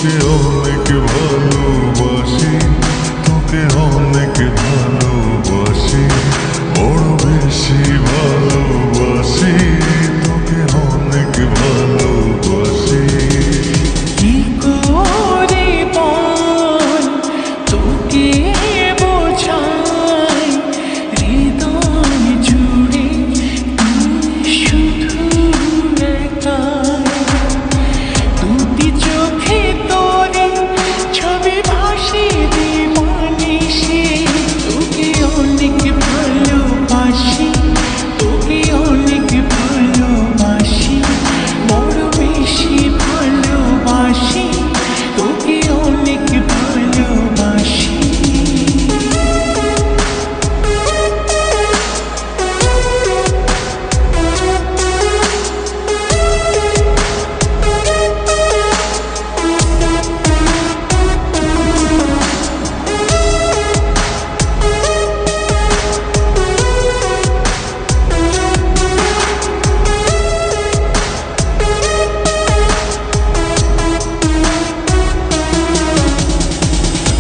তোকে অনেক ভালোবাসি, তোকে অনেক ভালোবাসি, বড় বেশি ভালোবাসি, তোকে অনেক ভালোবাসি। কি করে বল তোকে বোঝাই, হৃদয় জুড়ে তুই শুধু একাই। দুটি চোখে তোরে ছবি ভাসে দিবানিশি, তোকে অনেক ভালোবাসি, তোকে অনেক ভালোবাসি, বড় বেশি ভালোবাসি, তোকে অনেক ভালোবাসি।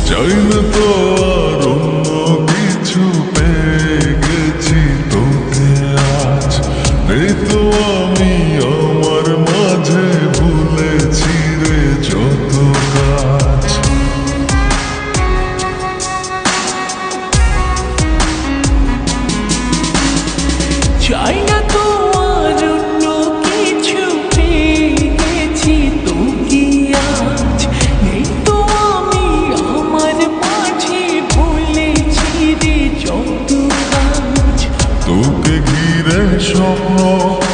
চাই না তো আর অন্য কিছু, পেয়ে গেছি তোকে আজ। নেই তো আমি আমার মাঝে, ভুলেছি রে যত কাজ। চাই না তো আর অন্য কিছু, পেয়ে গেছি তোকে আজ। নেই তো আমি আমার মাঝে, ভুলেছি রে যত কাজ। তোকে ঘিরে স্বপ্ন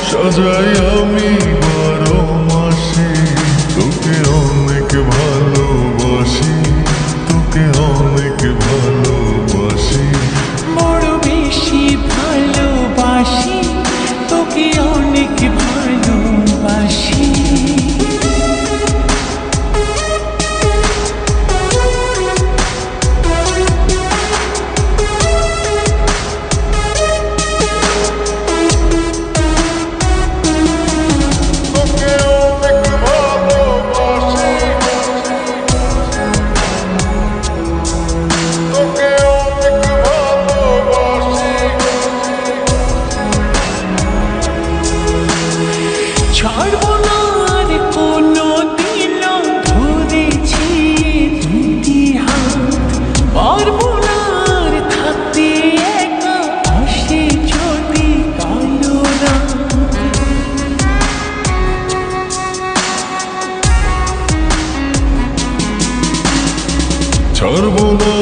সাজাই আমি 12 মাসে, তোকে অনেক ভালোবাসি, তোকে অনেক ভালোবাসি, বড় বেশি ভালোবাসি, তোকে অনেক ভালোবাসি। তোকে অনেক ভালোবাসি, তোকে অনেক ভালোবাসি। ছাড়বো না আর কোনো দিন, ধরেছি দুটি হাত। পারবো না আর থাকতে একা, আসে যদি কালো রাত। ছাড়বো না